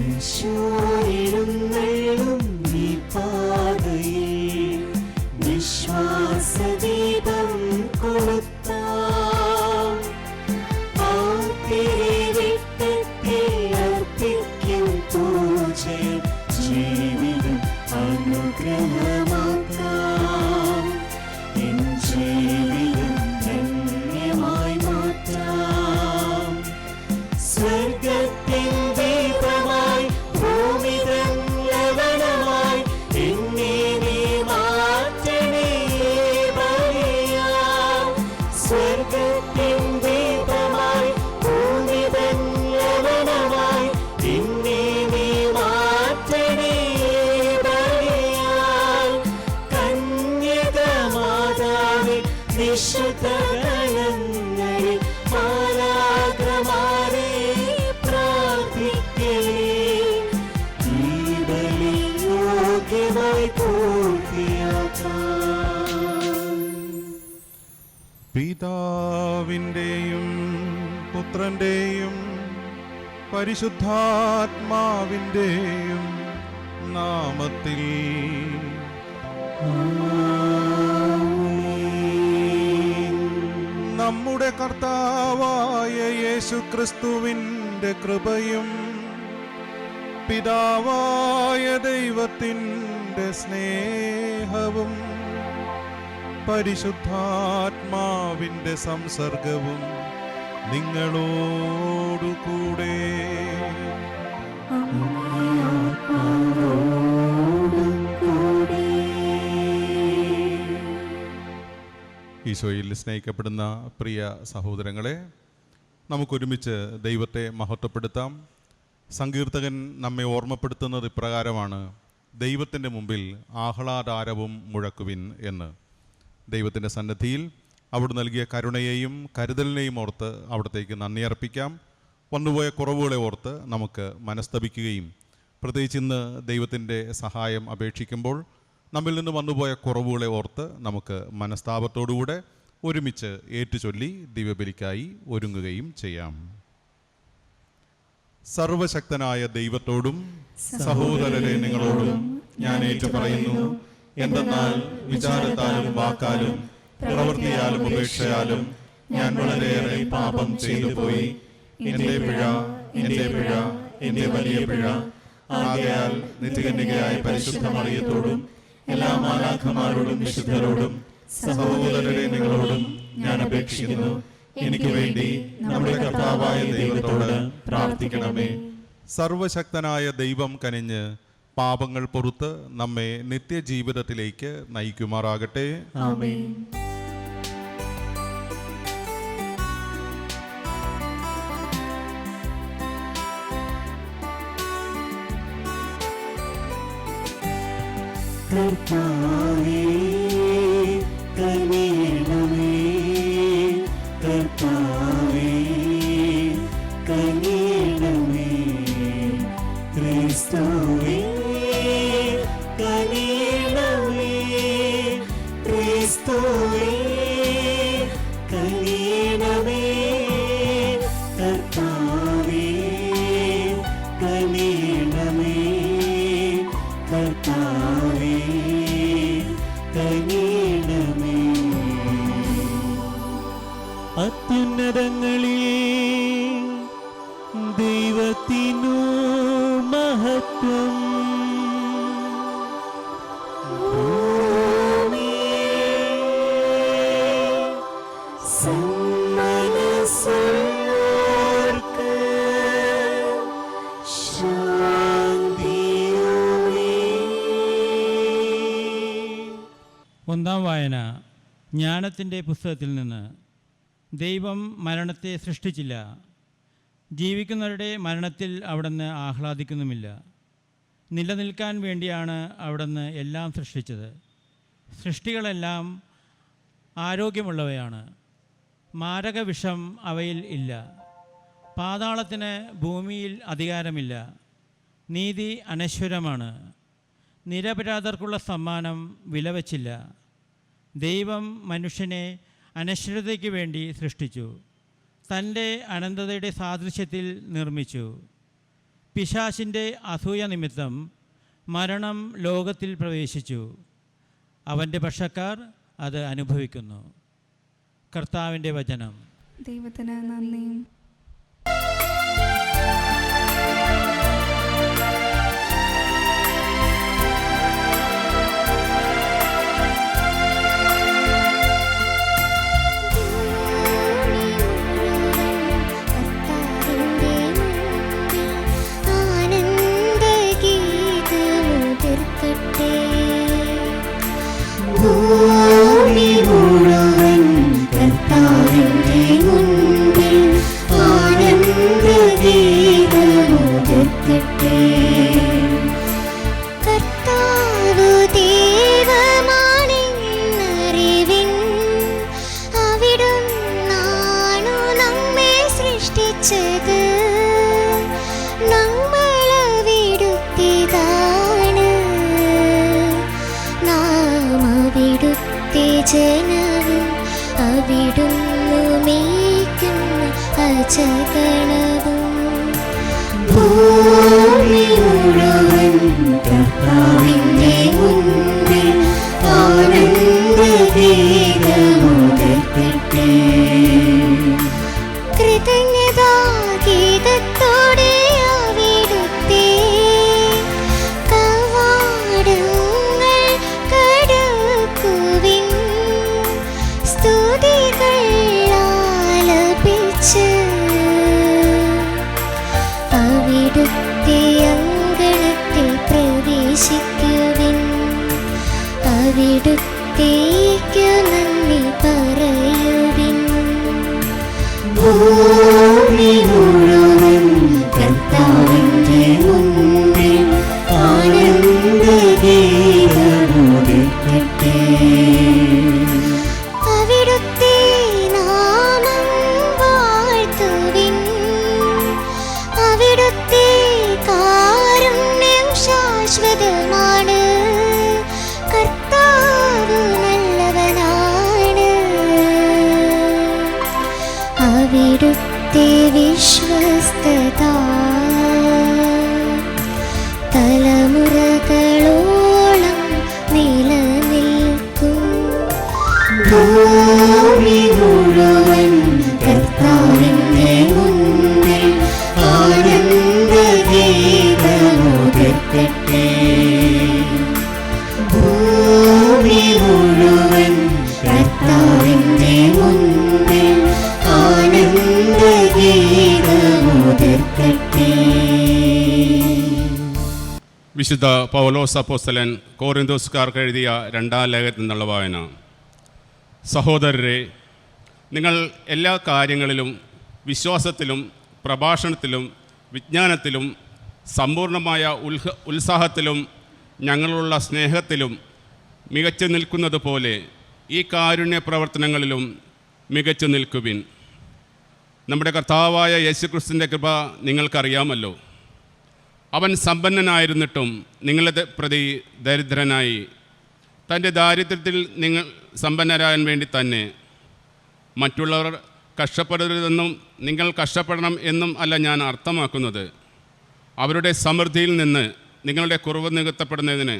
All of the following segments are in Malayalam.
ഈശോയെഴുന്നള്ളും ഈ പാതയിൽ വിശ്വാസദീപം കൊളുത്താം. ആർത്തിരിവിട്ടത്തിൽ അർപ്പിക്കും പൂജയിൽ ജീവിതം അനുഗ്രഹമാക്കാം. എൻ ജീവിതം ധന്യമായി മാറ്റാം. സ്വർഗത്തിൻ ദീപമായി ഭൂമിതൻ ലവണമായി എന്നെ നീ മാറ്റണേ ബലിയാം. സ്വർഗത്തിൻ ദീപമായി ഭൂമിതൻ ലവണമായി എന്നെ നീ മാറ്റണേ ബലിയാം. കന്യക മാതാവേ വിശുദ്ധ ഗണങ്ങളിൽ മാലാഖമാരെ പ്രാർത്ഥിക്കണേ. ഈ ബലി യോഗ്യമായി പൂർത്തിയാക്കാം. പിതാവിൻ്റെയും പുത്രൻ്റെയും പരിശുദ്ധാത്മാവിൻ്റെയും നാമത്തിൽ നമ്മുടെ കർത്താവായ യേശുക്രിസ്തുവിൻ്റെ കൃപയും പിതാവായ ദൈവത്തിൻ്റെ സ്നേഹവും പരിശുദ്ധാത്മാവിൻ്റെ സംസർഗവും നിങ്ങളോടുകൂടെ. ഈശോയിൽ സ്നേഹിക്കപ്പെടുന്ന പ്രിയ സഹോദരങ്ങളെ, നമുക്കൊരുമിച്ച് ദൈവത്തെ മഹത്വപ്പെടുത്താം. സങ്കീർത്തകൻ നമ്മെ ഓർമ്മപ്പെടുത്തുന്നത് ഇപ്രകാരമാണ്: ദൈവത്തിൻ്റെ മുമ്പിൽ ആഹ്ലാദാരവും മുഴക്കുവിൻ എന്ന്. ദൈവത്തിൻ്റെ സന്നിധിയിൽ അവിടെ നൽകിയ കരുണയെയും കരുതലിനെയും ഓർത്ത് അവിടത്തേക്ക് നന്ദി അർപ്പിക്കാം. വന്നുപോയ കുറവുകളെ ഓർത്ത് നമുക്ക് മനസ്തപിക്കുകയും പ്രത്യേകിച്ച് ഇന്ന് ദൈവത്തിൻ്റെ സഹായം അപേക്ഷിക്കുമ്പോൾ നമ്മിൽ നിന്ന് വന്നുപോയ കുറവുകളെ ഓർത്ത് നമുക്ക് മനസ്താപത്തോടുകൂടെ ഒരുമിച്ച് ഏറ്റുചൊല്ലി ദിവ്യബലിക്കായി ഒരുങ്ങുകയും ചെയ്യാം. സർവശക്തനായ ദൈവത്തോടും സഹോദരരെ നിങ്ങളോടും ഞാൻ ഏറ്റുപറയുന്നു. എന്തെന്നാൽ വിചാരത്താലും വാക്കാലും പ്രവൃത്തിയാലും ഉപേക്ഷയാലും ഞാൻ വളരെയേറെ പാപം ചെയ്തു പോയി. എന്റെ പിഴ, എന്റെ വലിയ പിഴ. ആകയാൽ നിത്യകന്യകയായ പരിശുദ്ധ മറിയത്തോടും എല്ലാ മാലാഖമാരോടും വിശുദ്ധരോടും സഹോദരരെ നിങ്ങളോടും ഞാൻ അപേക്ഷിക്കുന്നു, എനിക്ക് വേണ്ടി നമ്മുടെ കർത്താവായ ദൈവത്തോട് പ്രാർത്ഥിക്കണമേ. സർവശക്തനായ ദൈവം കനിഞ്ഞ് പാപങ്ങൾ പൊറുത്ത് നമ്മെ നിത്യജീവിതത്തിലേക്ക് നയിക്കുമാറാകട്ടെ. ആമേൻ. കർത്താവേ കനിയണമേ, കർത്താവേ കനിയണമേ. ക്രിസ്തുവേ കനിയണമേ, ക്രിസ്തുവേ കനിയണമേ. കർത്താവേ കനിയണമേ, കർത്താവേ കനിയണമേ. അത്യുന്നതങ്ങളിൽ ദൈവത്തിനു മഹത്വം, സന്മനസ്സുള്ളോർക്ക് ശാന്തിയുമേ. ഒന്നാം വായന ജ്ഞാനത്തിൻ്റെ പുസ്തകത്തിൽ നിന്ന്. ദൈവം മരണത്തെ സൃഷ്ടിച്ചില്ല, ജീവിക്കുന്നവരുടെ മരണത്തിൽ അവിടുന്ന് ആഹ്ലാദിക്കുന്നുമില്ല. നിലനിൽക്കാൻ വേണ്ടിയാണ് അവിടുന്ന് എല്ലാം സൃഷ്ടിച്ചത്. സൃഷ്ടികളെല്ലാം ആരോഗ്യമുള്ളവയാണ്, മാരകവിഷം അവയിൽ ഇല്ല. പാതാളത്തിന് ഭൂമിയിൽ അധികാരമില്ല. നീതി അനശ്വരമാണ്, നിരപരാധർക്കുള്ള സമ്മാനം വിലവച്ചില്ല. ദൈവം മനുഷ്യനെ അനശ്വരതയ്ക്ക് വേണ്ടി സൃഷ്ടിച്ചു, തൻ്റെ അനന്തതയുടെ സാദൃശ്യത്തിൽ നിർമ്മിച്ചു. പിശാചിൻ്റെ അസൂയ നിമിത്തം മരണം ലോകത്തിൽ പ്രവേശിച്ചു. അവൻ്റെ പക്ഷക്കാർ അത് അനുഭവിക്കുന്നു. കർത്താവിൻ്റെ വചനം. ദൈവത്തിന് നന്ദി. ഭൂമി മുഴുവൻ കർത്താവിന്റെ മുൻപിൽ ആനന്ദഗീതമുയർത്തട്ടെ. കർത്താവ് ദൈവമാണെന്നറിവിൻ, അവിടുന്നാണു നമ്മെ സൃഷ്ടിച്ചത്, നമ്മളവിടുത്തേതാണ്, നാം അവിടുത്തെ ജനവും അവിടുന്നു മേയ്ക്കുന്ന അജഗണവും. ഭൂമി മുഴുവൻ കർത്താവിന്റെ മുൻപിൽ ആനന്ദഗീതമുയർത്തട്ടെ. കൃതജ്ഞതാഗീതത്തോടെ അവിടുത്തെ കവാടങ്ങൾ കടക്കുവിൻ, സ്തുതികൾ ആലപിച്ച് അവിടുത്തെ അങ്കണത്തിൽ പ്രവേശിക്കുവിൻ, അവിടുത്തേക്കു നന്ദി പറയുവിൻ. ഭൂമി മുഴുവൻ കർത്താവിന്റെ മുൻപിൽ ആനന്ദഗീതമുയർത്തട്ടെ. അവിടുത്തെ നാമം വാഴ്ത്തുവിൻ, അവിടുത്തെ കാരുണ്യം ശാശ്വതമാണ്, കർത്താവ് നല്ലവനാണ്, അവിടുത്തെ വിശ്വസ്തത തലമുറകളോളം നിലനിൽക്കും. ഭൂമി മുഴുവൻ കർത്താവിന്റെ മുൻപിൽ ആനന്ദഗീതമുയർത്തട്ടെ. ഭൂമി മുഴുവൻ കർത്താവിന്റെ മുൻപിൽ ആനന്ദഗീതമുയർത്തട്ടെ. വിശുദ്ധ പൗലോസ് അപ്പോസ്തലൻ കോറിന്തോസുകാർക്ക് എഴുതിയ 2-ാം ലേഖനത്തിൽ നിന്നുള്ള വായന. സഹോദരരെ, നിങ്ങൾ എല്ലാ കാര്യങ്ങളിലും വിശ്വാസത്തിലും പ്രഭാഷണത്തിലും വിജ്ഞാനത്തിലും സമ്പൂർണമായ ഉത്സാഹത്തിലും ഞങ്ങളുള്ള സ്നേഹത്തിലും മികച്ചു നിൽക്കുന്നത് പോലെ ഈ കാരുണ്യ പ്രവർത്തനങ്ങളിലും മികച്ചു നിൽക്കുവിൻ. നമ്മുടെ കർത്താവായ യേശുക്രിസ്തുവിൻ്റെ കൃപ നിങ്ങൾക്കറിയാമല്ലോ. അവൻ സമ്പന്നനായിരുന്നിട്ടും നിങ്ങളെ പ്രതി ദരിദ്രനായി, തൻ്റെ ദാരിദ്ര്യത്തിൽ നിങ്ങൾ സമ്പന്നരാകാൻ വേണ്ടി തന്നെ. മറ്റുള്ളവർ കഷ്ടപ്പെടരുതെന്നും നിങ്ങൾ കഷ്ടപ്പെടണം എന്നും അല്ല ഞാൻ അർത്ഥമാക്കുന്നത്. അവരുടെ സമൃദ്ധിയിൽ നിന്ന് നിങ്ങളുടെ കുറവ് നികത്തപ്പെടുന്നതിന്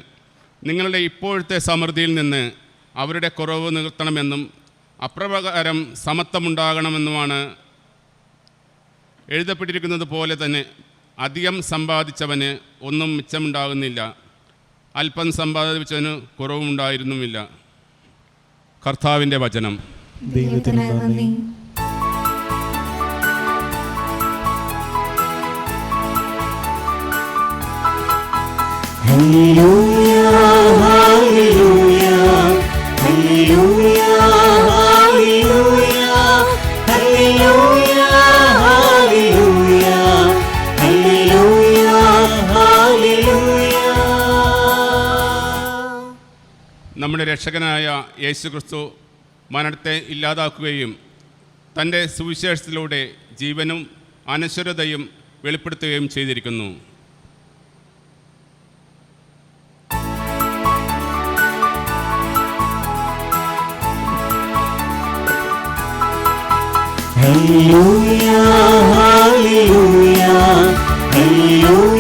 നിങ്ങളുടെ ഇപ്പോഴത്തെ സമൃദ്ധിയിൽ നിന്ന് അവരുടെ കുറവ് നികത്തണമെന്നും അപ്രകാരം സമത്വമുണ്ടാകണമെന്നുമാണ് എഴുതപ്പെട്ടിരിക്കുന്നത് പോലെ തന്നെ. അധികം സമ്പാദിച്ചവന് ഒന്നും മിച്ചമുണ്ടാകുന്നില്ല, അല്പം സമ്പാദിച്ചവന് കുറവുണ്ടായിരുന്നുമില്ല. കർത്താവിൻ്റെ വചനം. ദൈവത്തിന് നന്ദി. Hallelujah hallelujah hallelujah hallelujah hallelujah hallelujah hallelujah. നമ്മുടെ രക്ഷകനായ യേശുക്രിസ്തു മരണത്തെ ഇല്ലാതാക്കുകയും തൻ്റെ സുവിശേഷത്തിലൂടെ ജീവനും അനശ്വരതയും വെളിപ്പെടുത്തുകയും ചെയ്തിരിക്കുന്നു. ഹല്ലേലൂയ ഹല്ലേലൂയ ഹല്ലേലൂയ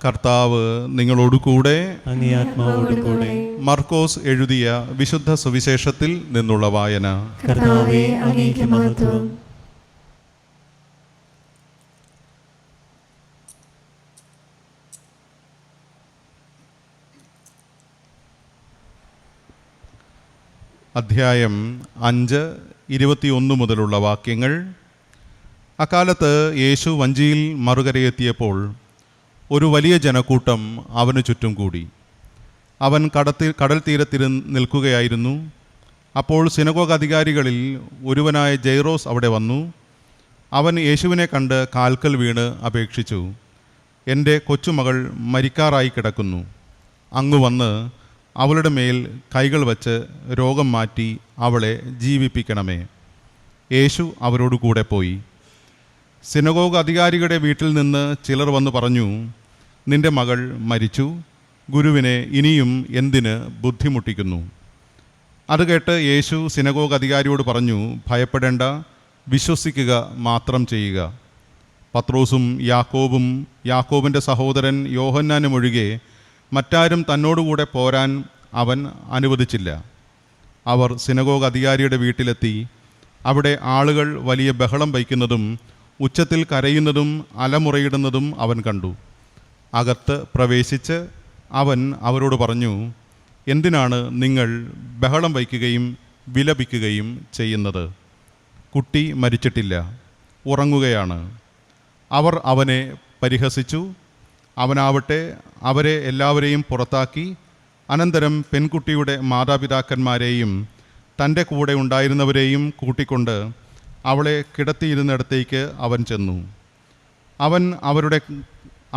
കർത്താവ് നിങ്ങളോട് കൂടെ. അങ്ങേ ആത്മാവോടും കൂടെ. മർക്കോസ് എഴുതിയ വിശുദ്ധ സുവിശേഷത്തിൽ നിന്നുള്ള വായന. കർത്താവേ, അങ്ങേക്ക് മഹത്വം. അധ്യായം 5, 21 മുതലുള്ള വാക്യങ്ങൾ. അക്കാലത്ത് യേശു വഞ്ചിയിൽ മറുകരയെത്തിയപ്പോൾ ഒരു വലിയ ജനക്കൂട്ടം അവന് ചുറ്റും കൂടി. അവൻ കടൽ തീരത്തിരു നിൽക്കുകയായിരുന്നു. അപ്പോൾ സിനഗോഗ് അധികാരികളിൽ ഒരുവനായ ജൈറോസ് അവിടെ വന്നു. അവൻ യേശുവിനെ കണ്ട് കാൽക്കൽ വീണ് അപേക്ഷിച്ചു, എൻ്റെ കൊച്ചുമകൾ മരിക്കാറായി കിടക്കുന്നു. അങ്ങ് വന്ന് അവളുടെ മേൽ കൈകൾ വച്ച് രോഗം മാറ്റി അവളെ ജീവിപ്പിക്കണമേ. യേശു അവരോട് കൂടെ പോയി. സിനഗോഗ് അധികാരികളുടെ വീട്ടിൽ നിന്ന് ചിലർ വന്ന് പറഞ്ഞു, നിന്റെ മകൾ മരിച്ചു, ഗുരുവിനെ ഇനിയും എന്തിന് ബുദ്ധിമുട്ടിക്കുന്നു? അത് കേട്ട് യേശു സിനഗോഗ് അധികാരിയോട് പറഞ്ഞു, ഭയപ്പെടേണ്ട, വിശ്വസിക്കുക മാത്രം ചെയ്യുക. പത്രോസും യാക്കോബും യാക്കോബിൻ്റെ സഹോദരൻ യോഹന്നാനും ഒഴികെ മറ്റാരും തന്നോടുകൂടെ പോരാൻ അവൻ അനുവദിച്ചില്ല. അവർ സിനഗോഗ് അധികാരിയുടെ വീട്ടിലെത്തി. അവിടെ ആളുകൾ വലിയ ബഹളം വയ്ക്കുന്നതും ഉച്ചത്തിൽ കരയുന്നതും അലമുറയിടുന്നതും അവൻ കണ്ടു. അകത്ത് പ്രവേശിച്ച് അവൻ അവരോട് പറഞ്ഞു, എന്തിനാണ് നിങ്ങൾ ബഹളം വയ്ക്കുകയും വിലപിക്കുകയും ചെയ്യുന്നത്? കുട്ടി മരിച്ചിട്ടില്ല, ഉറങ്ങുകയാണ്. അവർ അവനെ പരിഹസിച്ചു. അവനാവട്ടെ അവരെ എല്ലാവരെയും പുറത്താക്കി. അനന്തരം പെൺകുട്ടിയുടെ മാതാപിതാക്കന്മാരെയും തൻ്റെ കൂടെ ഉണ്ടായിരുന്നവരെയും കൂട്ടിക്കൊണ്ട് അവളെ കിടത്തിയിരുന്നിടത്തേക്ക് അവൻ ചെന്നു. അവൻ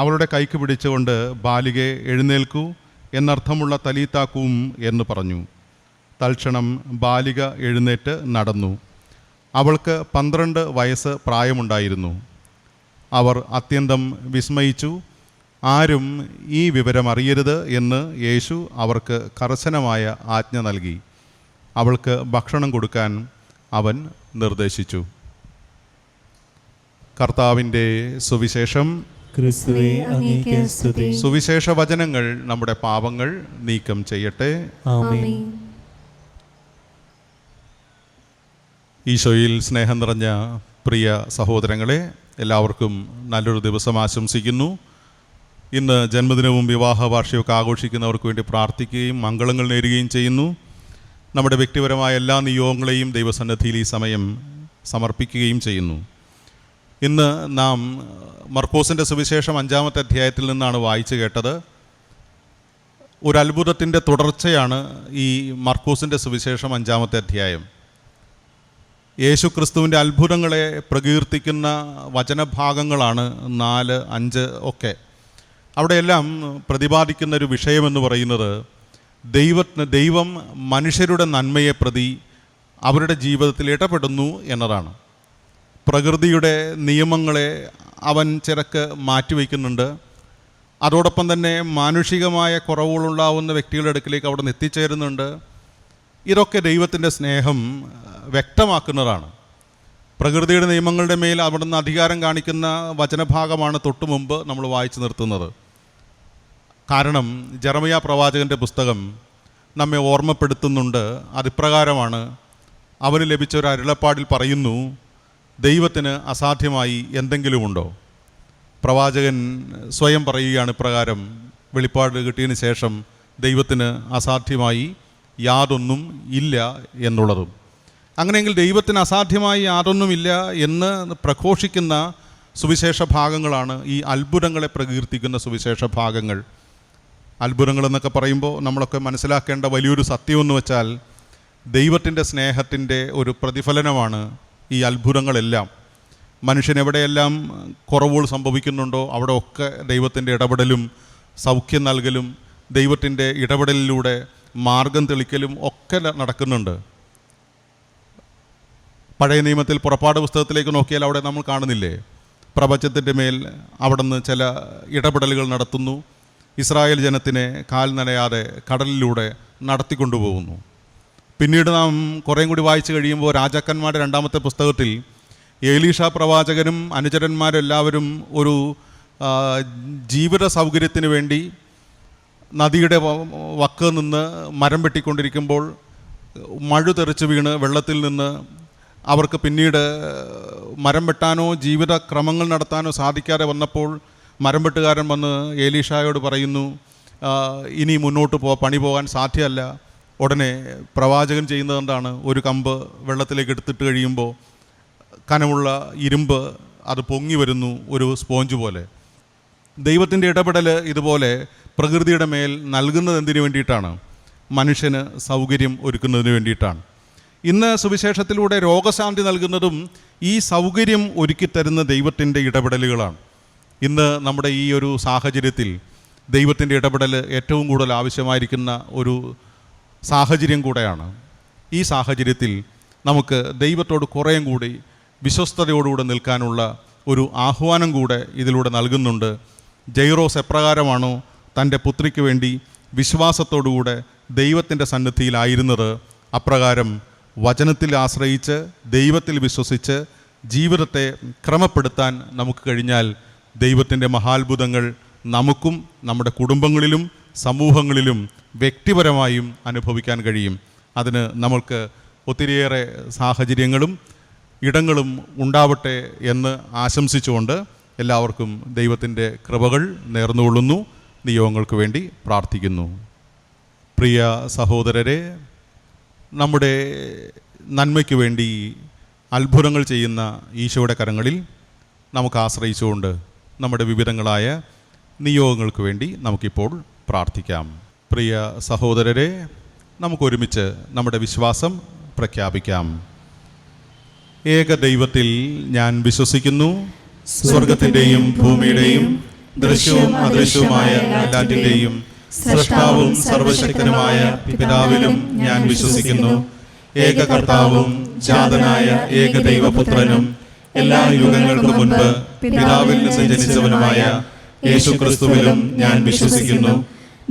അവളുടെ കൈക്ക് പിടിച്ചുകൊണ്ട്, ബാലികെ എഴുന്നേൽക്കൂ എന്നർത്ഥമുള്ള തലീത്താക്കും എന്ന് പറഞ്ഞു. തൽക്ഷണം ബാലിക എഴുന്നേറ്റ് നടന്നു. അവൾക്ക് 12 വയസ്സ് പ്രായമുണ്ടായിരുന്നു. അവർ അത്യന്തം വിസ്മയിച്ചു. ആരും ഈ വിവരം അറിയരുത് എന്ന് യേശു അവർക്ക് കർശനമായ ആജ്ഞ നൽകി. അവൾക്ക് ഭക്ഷണം കൊടുക്കാൻ അവൻ നിർദ്ദേശിച്ചു. കർത്താവിൻ്റെ സുവിശേഷം. ക്രിസ്തുവേ, അങ്ങേക്ക് സ്തുതി. സുവിശേഷ വചനങ്ങൾ നമ്മുടെ പാപങ്ങൾ നീക്കം ചെയ്യട്ടെ. ആമേൻ. ഈശോയിൽ സ്നേഹം നിറഞ്ഞ പ്രിയ സഹോദരങ്ങളെ, എല്ലാവർക്കും നല്ലൊരു ദിവസം ആശംസിക്കുന്നു. ഇന്ന് ജന്മദിനവും വിവാഹ വാർഷികമൊക്കെ ആഘോഷിക്കുന്നവർക്ക് വേണ്ടി പ്രാർത്ഥിക്കുകയും മംഗളങ്ങൾ നേരുകയും ചെയ്യുന്നു. നമ്മുടെ വ്യക്തിപരമായ എല്ലാ നിയോഗങ്ങളെയും ദൈവസന്നിധിയിൽ ഈ സമയം സമർപ്പിക്കുകയും ചെയ്യുന്നു. ഇന്ന് നാം മർക്കോസിൻ്റെ സുവിശേഷം 5-ാമത്തെ അധ്യായത്തിൽ നിന്നാണ് വായിച്ചു കേട്ടത്. ഒരു അത്ഭുതത്തിൻ്റെ തുടർച്ചയാണ് ഈ മർക്കോസിൻ്റെ സുവിശേഷം 5-ാമത്തെ അധ്യായം. യേശു ക്രിസ്തുവിൻ്റെ അത്ഭുതങ്ങളെ പ്രകീർത്തിക്കുന്ന വചനഭാഗങ്ങളാണ് 4, 5 ഒക്കെ. അവിടെയെല്ലാം പ്രതിപാദിക്കുന്ന ഒരു വിഷയമെന്ന് പറയുന്നത് ദൈവം മനുഷ്യരുടെ നന്മയെ പ്രതി അവരുടെ ജീവിതത്തിൽ ഇടപെടുന്നു എന്നതാണ്. പ്രകൃതിയുടെ നിയമങ്ങളെ അവൻ ചിലക്ക് മാറ്റിവെക്കുന്നുണ്ട്. അതോടൊപ്പം തന്നെ മാനുഷികമായ കുറവുകളുണ്ടാവുന്ന വ്യക്തികളുടെ അടുക്കിലേക്ക് അവിടെ നിന്ന് എത്തിച്ചേരുന്നുണ്ട്. ഇതൊക്കെ ദൈവത്തിൻ്റെ സ്നേഹം വ്യക്തമാക്കുന്നതാണ്. പ്രകൃതിയുടെ നിയമങ്ങളുടെ മേൽ അവിടുന്ന് അധികാരം കാണിക്കുന്ന വചനഭാഗമാണ് തൊട്ടു മുമ്പ് നമ്മൾ വായിച്ചു നിർത്തുന്നത്. കാരണം ജെറമിയ പ്രവാചകൻ്റെ പുസ്തകം നമ്മെ ഓർമ്മപ്പെടുത്തുന്നുണ്ട്. അതിപ്രകാരമാണ്. അവന് ലഭിച്ച ഒരു അരുളപ്പാടിൽ പറയുന്നു, ദൈവത്തിന് അസാധ്യമായി എന്തെങ്കിലുമുണ്ടോ? പ്രവാചകൻ സ്വയം പറയുകയാണ് ഇപ്രകാരം. വെളിപ്പാട് കിട്ടിയതിന് ശേഷം ദൈവത്തിന് അസാധ്യമായി യാതൊന്നും ഇല്ല എന്നുള്ളതും. അങ്ങനെയെങ്കിൽ ദൈവത്തിന് അസാധ്യമായി യാതൊന്നുമില്ല എന്ന് പ്രഘോഷിക്കുന്ന സുവിശേഷ ഭാഗങ്ങളാണ് ഈ അത്ഭുതങ്ങളെ പ്രകീർത്തിക്കുന്ന സുവിശേഷ ഭാഗങ്ങൾ. അത്ഭുതങ്ങളെന്നൊക്കെ പറയുമ്പോൾ നമ്മളൊക്കെ മനസ്സിലാക്കേണ്ട വലിയൊരു സത്യമെന്ന് വെച്ചാൽ ദൈവത്തിൻ്റെ സ്നേഹത്തിൻ്റെ ഒരു പ്രതിഫലനമാണ് ഈ അത്ഭുതങ്ങളെല്ലാം. മനുഷ്യനെവിടെയെല്ലാം കുറവുകൾ സംഭവിക്കുന്നുണ്ടോ അവിടെ ഒക്കെ ദൈവത്തിൻ്റെ ഇടപെടലും സൗഖ്യം നൽകലും ദൈവത്തിൻ്റെ ഇടപെടലിലൂടെ മാർഗം തെളിക്കലും ഒക്കെ നടക്കുന്നുണ്ട്. പഴയ നിയമത്തിൽ പുറപ്പാട് പുസ്തകത്തിലേക്ക് നോക്കിയാൽ അവിടെ നമ്മൾ കാണുന്നില്ലേ, പ്രപഞ്ചത്തിൻ്റെ മേൽ അവിടെ നിന്ന് ചില ഇടപെടലുകൾ നടത്തുന്നു. ഇസ്രായേൽ ജനത്തിനെ കാൽ നനയാതെ കടലിലൂടെ നടത്തിക്കൊണ്ടുപോകുന്നു. പിന്നീട് നാം കുറേയും കൂടി വായിച്ചു കഴിയുമ്പോൾ രാജാക്കന്മാരുടെ 2-ാമത്തെ പുസ്തകത്തിൽ ഏലീഷ പ്രവാചകനും അനുചരന്മാരെല്ലാവരും ഒരു ജീവിത സൗകര്യത്തിന് വേണ്ടി നദിയുടെ വക്ക് നിന്ന് മരം വെട്ടിക്കൊണ്ടിരിക്കുമ്പോൾ മഴ തെറിച്ച് വീണ് വെള്ളത്തിൽ നിന്ന് അവർക്ക് പിന്നീട് മരം വെട്ടാനോ ജീവിത ക്രമങ്ങൾ നടത്താനോ സാധിക്കാതെ വന്നപ്പോൾ മരം വെട്ടുകാരൻ വന്ന് ഏലീഷായോട് പറയുന്നു, ഇനി മുന്നോട്ട് പണി പോകാൻ സാധ്യമല്ല. ഉടനെ പ്രവാചകൻ ചെയ്യുന്നത് എന്താണ്? ഒരു കമ്പ് വെള്ളത്തിലേക്ക് എടുത്തിട്ട് കഴിയുമ്പോൾ കനമുള്ള ഇരുമ്പ് അത് പൊങ്ങി വരുന്നു, ഒരു സ്പോഞ്ച് പോലെ. ദൈവത്തിൻ്റെ ഇടപെടൽ ഇതുപോലെ പ്രകൃതിയുടെ മേൽ നൽകുന്നത് എന്തിനു വേണ്ടിയിട്ടാണ്? മനുഷ്യന് സൗകര്യം ഒരുക്കുന്നതിന് വേണ്ടിയിട്ടാണ്. ഇന്ന് സുവിശേഷത്തിലൂടെ രോഗശാന്തി നൽകുന്നതും ഈ സൗകര്യം ഒരുക്കിത്തരുന്ന ദൈവത്തിൻ്റെ ഇടപെടലുകളാണ്. ഇന്ന് നമ്മുടെ ഈ ഒരു സാഹചര്യത്തിൽ ദൈവത്തിൻ്റെ ഇടപെടൽ ഏറ്റവും കൂടുതൽ ആവശ്യമായിരിക്കുന്ന ഒരു സാഹചര്യം കൂടെയാണ്. ഈ സാഹചര്യത്തിൽ നമുക്ക് ദൈവത്തോട് കുറേയും കൂടി വിശ്വസ്തയോടുകൂടെ നിൽക്കാനുള്ള ഒരു ആഹ്വാനം കൂടെ ഇതിലൂടെ നൽകുന്നുണ്ട്. ജൈറോസ് എപ്രകാരമാണോ തൻ്റെ പുത്രിക്ക് വേണ്ടി വിശ്വാസത്തോടുകൂടെ ദൈവത്തിൻ്റെ സന്നിധിയിലായിരുന്നത്, അപ്രകാരം വചനത്തിൽ ആശ്രയിച്ച് ദൈവത്തിൽ വിശ്വസിച്ച് ജീവിതത്തെ ക്രമപ്പെടുത്താൻ നമുക്ക് കഴിഞ്ഞാൽ ദൈവത്തിൻ്റെ മഹാത്ഭുതങ്ങൾ നമുക്കും നമ്മുടെ കുടുംബങ്ങളിലും സമൂഹങ്ങളിലും വ്യക്തിപരമായും അനുഭവിക്കാൻ കഴിയും. അതിന് നമ്മൾക്ക് ഒത്തിരിയേറെ സാഹചര്യങ്ങളും ഇടങ്ങളും ഉണ്ടാവട്ടെ എന്ന് ആശംസിച്ചുകൊണ്ട് എല്ലാവർക്കും ദൈവത്തിൻ്റെ കൃപകൾ നേർന്നുകൊള്ളുന്നു. നിയോഗങ്ങൾക്ക് വേണ്ടി പ്രാർത്ഥിക്കുന്നു. പ്രിയ സഹോദരരെ, നമ്മുടെ നന്മയ്ക്ക് വേണ്ടി അത്ഭുതങ്ങൾ ചെയ്യുന്ന ഈശോയുടെ കരങ്ങളിൽ നമുക്ക് ആശ്രയിച്ചുകൊണ്ട് നമ്മുടെ വിവിധങ്ങളായ നിയോഗങ്ങൾക്ക് വേണ്ടി നമുക്കിപ്പോൾ പ്രാർത്ഥിക്കാം. പ്രിയ സഹോദരരെ, നമുക്കൊരുമിച്ച് നമ്മുടെ വിശ്വാസം പ്രഖ്യാപിക്കാം. ഏക ദൈവത്തിൽ ഞാൻ വിശ്വസിക്കുന്നു. സ്വർഗത്തിൻ്റെയും ഭൂമിയുടെയും ദൃശ്യവും അദൃശ്യവുമായ എല്ലാറ്റിൻ്റെയും സ്രഷ്ടാവും സർവശക്തനുമായ പിതാവിലും ഞാൻ വിശ്വസിക്കുന്നു. ഏക കർത്താവും ജാതനായ ഏക ദൈവപുത്രനും എല്ലാ യുഗങ്ങൾക്കു മുൻപ് പിതാവിൽ നിന്ന് ജനിച്ചവനുമായ യേശുക്രിസ്തുവിലും ഞാൻ വിശ്വസിക്കുന്നു.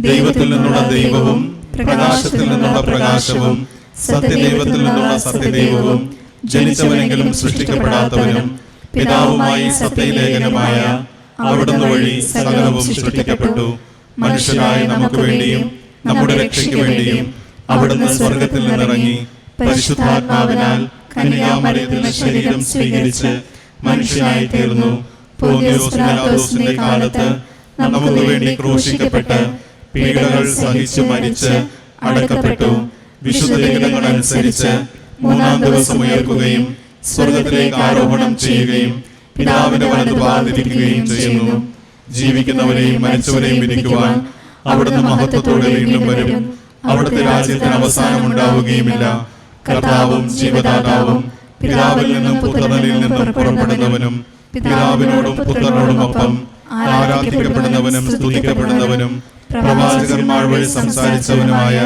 ദൈവത്തിൽ നിന്നുള്ള ദൈവവും പ്രകാശത്തിൽ നിന്നുള്ള പ്രകാശവും സത്യദൈവത്തിൽ നിന്നുള്ള സത്യദൈവവും ജനിച്ചവനെങ്കിലും സൃഷ്ടിക്കപ്പെടാത്തവനും പിതാവുമായി സത്യലേഖനമായ അവിടുന്ന് വഴി സകലവും സൃഷ്ടിക്കപ്പെട്ടു. മനുഷ്യരായ നമുക്ക് വേണ്ടിയും നമ്മുടെ രക്ഷയ്ക്ക് വേണ്ടിയും അവിടുന്ന് സ്വർഗത്തിൽ നിന്നിറങ്ങി പരിശുദ്ധാത്മാവിനാൽ കന്യകാമറിയത്തിന്റെ ശരീരം സ്വീകരിച്ച് മനുഷ്യനായി തീർന്നു. പോന്തിയോസ് പിലാത്തോസിന്റെ കാലത്ത് നമുക്ക് വേണ്ടി ക്രൂശിക്കപ്പെട്ട് പീഡകൾ സഹിച്ചു മരിച്ച് അടക്കപ്പെട്ടു. വിശുദ്ധ ലിഖിതങ്ങൾ അനുസരിച്ച് മൂന്നാം ദിവസം ഉയർക്കുകയും സ്വർഗത്തിലേക്ക് ആരോഹണം ചെയ്യുകയും പിതാവിന്റെ വലതുഭാഗത്തിരിക്കുകയും ചെയ്യുന്നു. ജീവിക്കുന്നവരെയും മരിച്ചവരെയും വിധിക്കുവാൻ അവിടുന്ന് മഹത്വത്തോടെ വീണ്ടും വരും. അവിടുത്തെ രാജ്യത്തിന് അവസാനം ഉണ്ടാവുകയുമില്ല. കർത്താവും ജീവദാതാവും പിതാവിൽ നിന്നും പുത്രനിൽ നിന്നും പുറപ്പെടുന്നവനും പിതാവിനോടും പുത്രനോടുമൊപ്പം ആരാധിക്കപ്പെടുന്നവനും സ്തുതിക്കപ്പെടുന്നവനും പ്രവാചകന്മാർ വഴി സംസാരിച്ചവനുമായ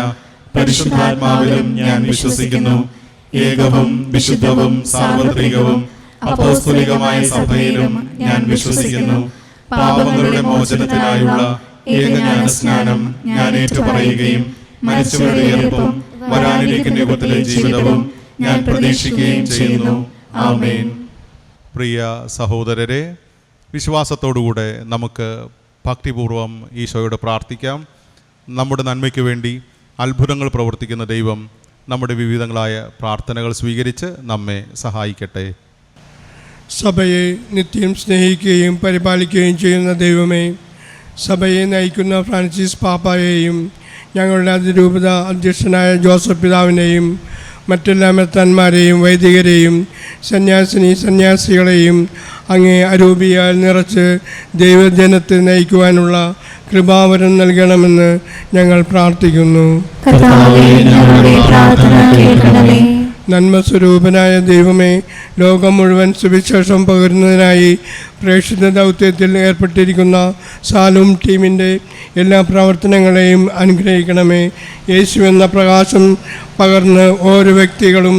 പരിശുദ്ധാത്മാവിലും ഞാൻ വിശ്വസിക്കുന്നു. ഏകവും വിശുദ്ധവും സാർവത്രികവും അപ്പോസ്തലികമായ സഭയിലും ഞാൻ വിശ്വസിക്കുന്നു. പാപങ്ങളുടെ മോചനത്തിനായുള്ള ഏകജ്ഞാനസ്നാനം ഞാൻ ഏറ്റുപറയുകയും മരിച്ചവരുടെ ഉയർപ്പും വരാനിരിക്കുന്ന യുഗത്തിലെ ജീവിതവും ഞാൻ പ്രതീക്ഷിക്കുകയും ചെയ്യുന്നു. ആമേൻ. പ്രിയ സഹോദരരെ, വിശ്വാസത്തോടുകൂടെ നമുക്ക് ഭക്തിപൂർവം ഈശോയോട് പ്രാർത്ഥിക്കാം. നമ്മുടെ നന്മയ്ക്ക് വേണ്ടി അത്ഭുതങ്ങൾ പ്രവർത്തിക്കുന്ന ദൈവം നമ്മുടെ വിവിധങ്ങളായ പ്രാർത്ഥനകൾ സ്വീകരിച്ച് നമ്മെ സഹായിക്കട്ടെ. സഭയെ നിത്യം സ്നേഹിക്കുകയും പരിപാലിക്കുകയും ചെയ്യുന്ന ദൈവമേ, സഭയെ നയിക്കുന്ന ഫ്രാൻസിസ് പാപ്പായെയും ഞങ്ങളുടെ അതിരൂപത അധ്യക്ഷനായ ജോസഫ് പിതാവിനെയും മറ്റെല്ലാ മെത്രാന്മാരെയും വൈദികരെയും സന്യാസികളെയും അങ്ങേ അരൂപിയാൽ നിറച്ച് ദൈവജനത്തെ നയിക്കുവാനുള്ള കൃപാവരം നൽകണമെന്ന് ഞങ്ങൾ പ്രാർത്ഥിക്കുന്നു. നന്മസ്വരൂപനായ ദൈവമേ, ലോകം മുഴുവൻ സുവിശേഷം പകരുന്നതിനായി പ്രേക്ഷിത ദൗത്യത്തിൽ ഏർപ്പെട്ടിരിക്കുന്ന സാലും ടീമിൻ്റെ എല്ലാ പ്രവർത്തനങ്ങളെയും അനുഗ്രഹിക്കണമേ. യേശു എന്ന പ്രകാശം പകർന്ന് ഓരോ വ്യക്തികളും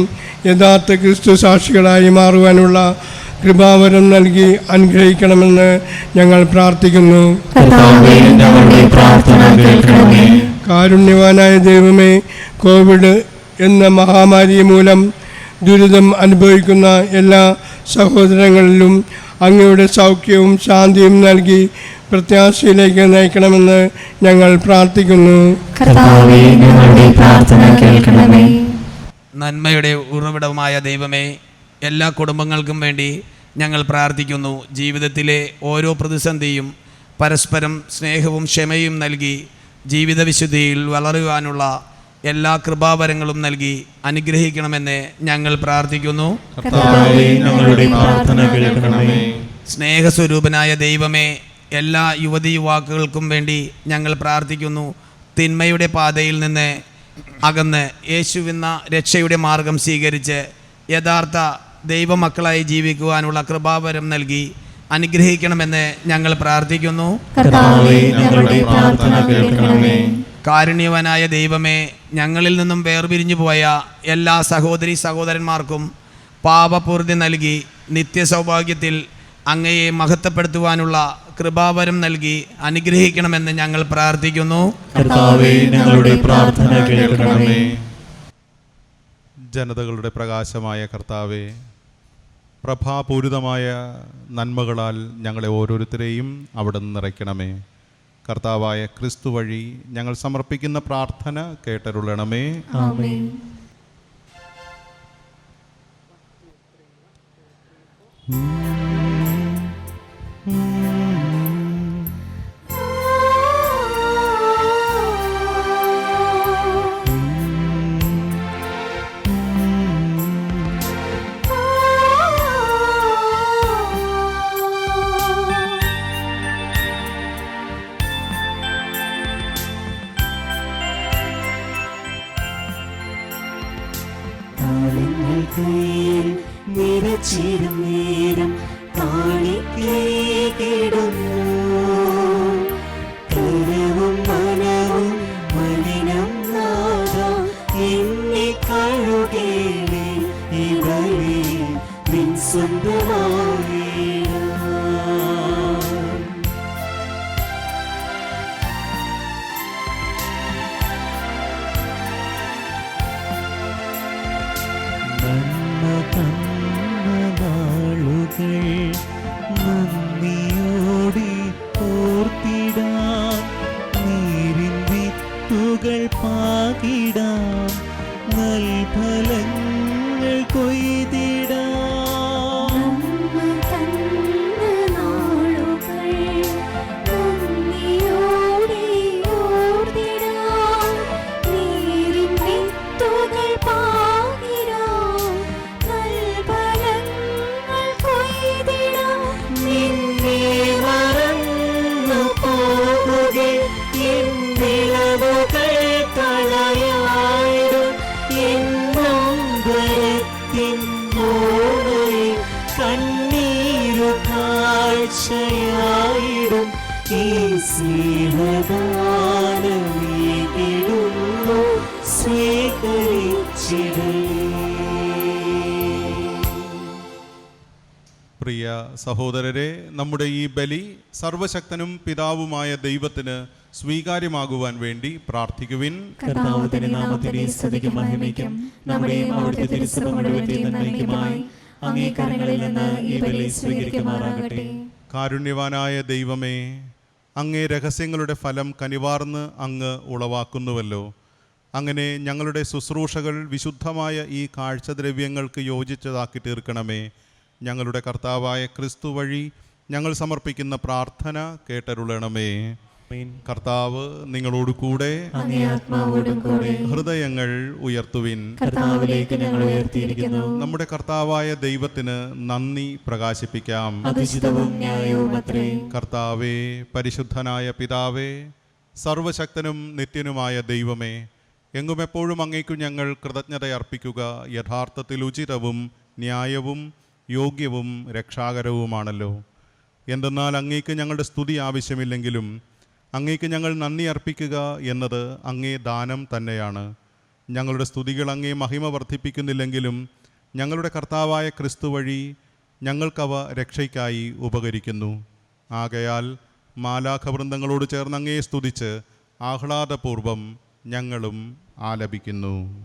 യഥാർത്ഥ ക്രിസ്തു സാക്ഷികളായി മാറുവാനുള്ള കൃപാവരം നൽകി അനുഗ്രഹിക്കണമെന്ന് ഞങ്ങൾ പ്രാർത്ഥിക്കുന്നു. കാരുണ്യവാനായ ദൈവമേ, കോവിഡ് എന്ന മഹാമാരി മൂലം ദുരിതം അനുഭവിക്കുന്ന എല്ലാ സഹോദരങ്ങളിലും അങ്ങയുടെ സൗഖ്യവും ശാന്തിയും നൽകി പ്രത്യാശയിലേക്ക് നയിക്കണമെന്ന് ഞങ്ങൾ പ്രാർത്ഥിക്കുന്നു. കർത്താവേ, ഞങ്ങളുടെ പ്രാർത്ഥന കേൾക്കണമേ. നന്മയുടെ ഉറവിടമായ ദൈവമേ, എല്ലാ കുടുംബങ്ങൾക്കും വേണ്ടി ഞങ്ങൾ പ്രാർത്ഥിക്കുന്നു. ജീവിതത്തിലെ ഓരോ പ്രതിസന്ധിയും പരസ്പരം സ്നേഹവും ക്ഷമയും നൽകി ജീവിത വിശുദ്ധിയിൽ വളരുവാനുള്ള എല്ലാ കൃപാവരങ്ങളും നൽകി അനുഗ്രഹിക്കണമെന്ന് ഞങ്ങൾ പ്രാർത്ഥിക്കുന്നു. കർത്താവേ, ഞങ്ങളുടെ പ്രാർത്ഥന കേൾക്കണമേ. സ്നേഹസ്വരൂപനായ ദൈവമേ, എല്ലാ യുവതി യുവാക്കൾക്കും വേണ്ടി ഞങ്ങൾ പ്രാർത്ഥിക്കുന്നു. തിന്മയുടെ പാതയിൽ നിന്ന് അകന്ന് യേശുവെന്ന രക്ഷയുടെ മാർഗം സ്വീകരിച്ച് യഥാർത്ഥ ദൈവമക്കളായി ജീവിക്കുവാനുള്ള കൃപാവരം നൽകി അനുഗ്രഹിക്കണമെന്ന് ഞങ്ങൾ പ്രാർത്ഥിക്കുന്നു. കർത്താവേ, ഞങ്ങളുടെ പ്രാർത്ഥന കേൾക്കണമേ. കാരുണ്യവനായ ദൈവമേ, ഞങ്ങളിൽ നിന്നും വേർപിരിഞ്ഞു പോയ എല്ലാ സഹോദരി സഹോദരന്മാർക്കും പാപപൂർത്തി നൽകി നിത്യസൗഭാഗ്യത്തിൽ അങ്ങയെ മഹത്വപ്പെടുത്തുവാനുള്ള കൃപാവരം നൽകി അനുഗ്രഹിക്കണമെന്ന് ഞങ്ങൾ പ്രാർത്ഥിക്കുന്നു. കർത്താവേ, ഞങ്ങളുടെ പ്രാർത്ഥന കേൾക്കണമേ. ജനതകളുടെ പ്രകാശമായ കർത്താവേ, പ്രഭാപൂരിതമായ നന്മകളാൽ ഞങ്ങളെ ഓരോരുത്തരെയും അവിടെ നിന്ന് നിറയ്ക്കണമേ. കർത്താവായ ക്രിസ്തു വഴി ഞങ്ങൾ സമർപ്പിക്കുന്ന പ്രാർത്ഥന കേട്ടരുളണമേ. ആമേൻ. നിറച്ചിടും നേരം കാണിക്കേടുന്നു. കരവും മനവും മലിനം നാഥ എന്നെ കഴുകേണേ. ഇവരെ നിൻ സ്വന്തമായിടാം. നാളുകൾ നന്ദിയോടെ ഓർത്തിടാം. നീരിൻ വിത്തുകൾ പാകിടാം. നൽഫലങ്ങൾ കൊയ്തിടാം. ായിടും ഈ സ്നേഹദാനമേകിടുന്നു. പ്രിയ സഹോദരരെ, നമ്മുടെ ഈ ബലി സർവശക്തനും പിതാവുമായ ദൈവത്തിന് സ്വീകാര്യമാകുവാൻ വേണ്ടി പ്രാർത്ഥിക്കുവിൻ. കർത്താവ് തന്റെ നാമത്തിന്റെ സ്തുതിക്കും മഹിമയ്ക്കും നമ്മുടെയും അവിടുത്തെ തിരുസഭ മുഴുവന്റെയും നന്മയ്ക്കുമായി അങ്ങേ കരങ്ങളിൽ നിന്ന് ഈ ബലി സ്വീകരിക്കുമാറാകട്ടെ. കാരുണ്യവാനായ ദൈവമേ, അങ്ങേ രഹസ്യങ്ങളുടെ ഫലം കനിവാർന്ന് അങ്ങ് ഉളവാക്കുന്നുവല്ലോ. അങ്ങനെ ഞങ്ങളുടെ ശുശ്രൂഷകൾ വിശുദ്ധമായ ഈ കാഴ്ചദ്രവ്യങ്ങൾക്ക് യോജിച്ചതാക്കി തീർക്കണമേ. ഞങ്ങളുടെ കർത്താവായ ക്രിസ്തു വഴി ഞങ്ങൾ സമർപ്പിക്കുന്ന പ്രാർത്ഥന കേട്ടരുളണമേ. കർത്താവ് നിങ്ങളോട് കൂടെ, അങ്ങേ ആത്മാവോടും കൂടെ. ഹൃദയങ്ങൾ ഉയർത്തുവിൻ. കർത്താവിലേക്ക് ഞങ്ങൾ ഉയർത്തിയിരിക്കുന്നു. നമ്മുടെ കർത്താവായ ദൈവത്തിന് നന്ദി പ്രകാശിപ്പിക്കാം. അതുചിതവും ന്യായവുമത്രേ. കർത്താവേ, പരിശുദ്ധനായ പിതാവേ, സർവശക്തനും നിത്യനുമായ ദൈവമേ, എങ്ങുമെപ്പോഴും അങ്ങേക്കു ഞങ്ങൾ കൃതജ്ഞതയർപ്പിക്കുക യഥാർത്ഥത്തിൽ ഉചിതവും ന്യായവും യോഗ്യവും രക്ഷാകരവുമാണല്ലോ. എന്തെന്നാൽ അങ്ങേക്ക് ഞങ്ങളുടെ സ്തുതി ആവശ്യമില്ലെങ്കിലും അങ്ങേക്ക് ഞങ്ങൾ നന്ദി അർപ്പിക്കുക എന്നത് അങ്ങേ ദാനം തന്നെയാണ്. ഞങ്ങളുടെ സ്തുതികൾ അങ്ങേ മഹിമ വർദ്ധിപ്പിക്കുന്നില്ലെങ്കിലും ഞങ്ങളുടെ കർത്താവായ ക്രിസ്തു വഴി ഞങ്ങൾക്കവ രക്ഷയ്ക്കായി ഉപകരിക്കുന്നു. ആകയാൽ മാലാഖവൃന്ദങ്ങളോട് ചേർന്ന് അങ്ങേ സ്തുതിച്ച് ആഹ്ലാദപൂർവം ഞങ്ങളും ആലപിക്കുന്നു.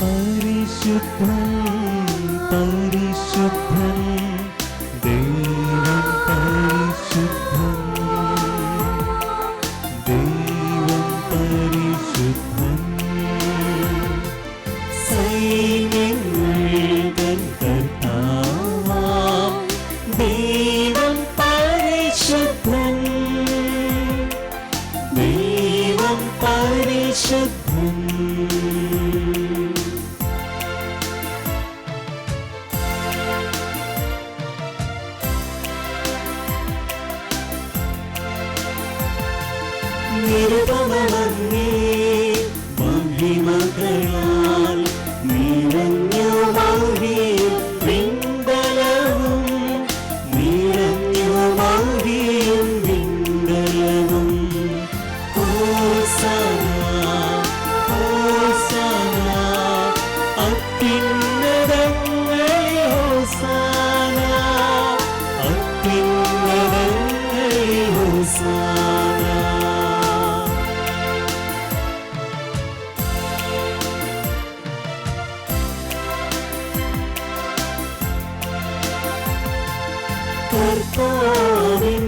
പരിശുദ്ധൻ പരിശുദ്ധൻ ദൈവം പരിശുദ്ധൻ ദൈവം പരിശുദ്ധൻ സൈന്യങ്ങൾ കർത്താവാം ദൈവം പരിശുദ്ധൻ ദൈവം പരിശുദ്ധൻ നിരുപമങ്ങേ മഹിമകളാൽ നിറഞ്ഞു മൗരിയും വിണ്ടലവും നിറഞ്ഞു മൗരിയും വിണ്ടലവും ഹോസന ഹോസന അത്യുന്നതങ്ങളിൽ ഹോസന അത്യുന്നതങ്ങളിൽ ഹോസന കർത്താവിൻ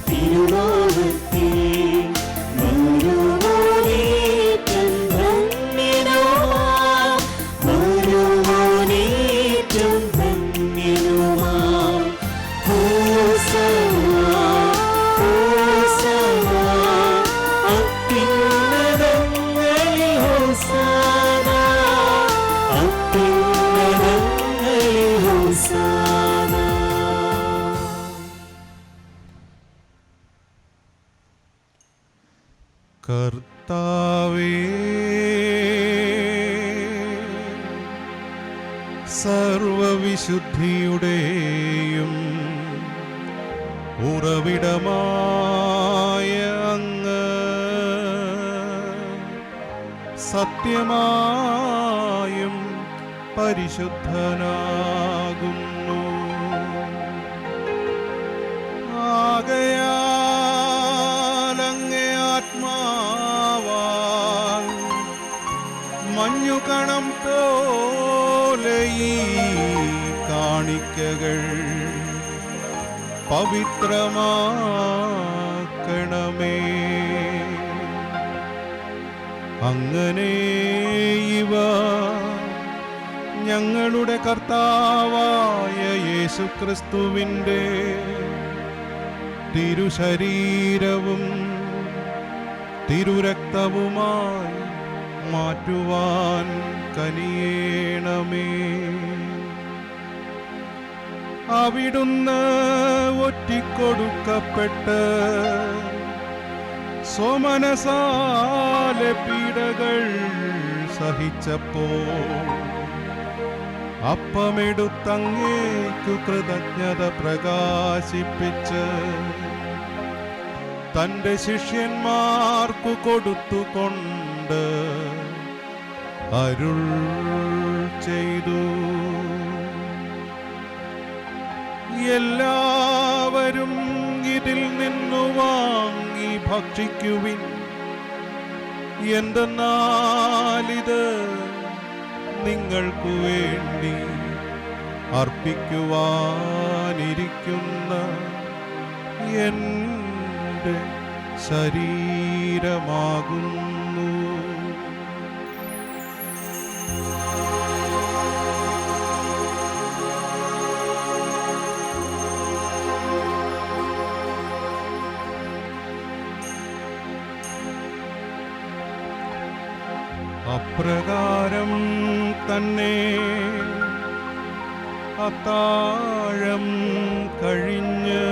തിരുനാമത്തിൽ വരുവോനേറ്റം ധന്യനുമാം വരുവോനേറ്റം ധന്യനുമാം ഹോസന ഹോസന അത്യുന്നതങ്ങളിൽ ഹോസന അത്യുന്നതങ്ങളിൽ ഹോസന. കർത്താവേ, സർവവിശുദ്ധിയുടെയും ഉറവിടമായ അങ്ങ് സത്യമായും പരിശുദ്ധനാകുന്നു. ആകയാൽ അങ്ങേ ആത്മാവാൽ മഞ്ഞുകണം പോലെ ഈ കാണിക്കകൾ പവിത്രമാക്കണമേ. അങ്ങനെ ഇവ ഞങ്ങളുടെ കർത്താവായ യേശുക്രിസ്തുവിൻ്റെ തിരുശരീരവും തിരുരക്തവുമായി മാറ്റുവാൻ കനിയേണമേ. അവിടുന്ന് ഒറ്റിക്കൊടുക്കപ്പെട്ട് സ്വമനസാലെ പീഡകൾ സഹിച്ചപ്പോൾ അപ്പമെടുത്തങ്ങേക്കു കൃതജ്ഞത പ്രകാശിപ്പിച്ച് തൻ്റെ ശിഷ്യന്മാർക്കു കൊടുത്തുകൊണ്ട് അരുൾ ചെയ്തു. എല്ലാവരും ഇതിൽ നിന്നു വാങ്ങി ഭക്ഷിക്കുവിൻ. എന്തെന്നാലിത് നിങ്ങൾക്കു വേണ്ടി അർപ്പിക്കുവാനിരിക്കുന്ന എൻ്റെ ശരീരമാകുന്നു. അപ്രകാരം തന്നെ അത്താഴം കഴിഞ്ഞ്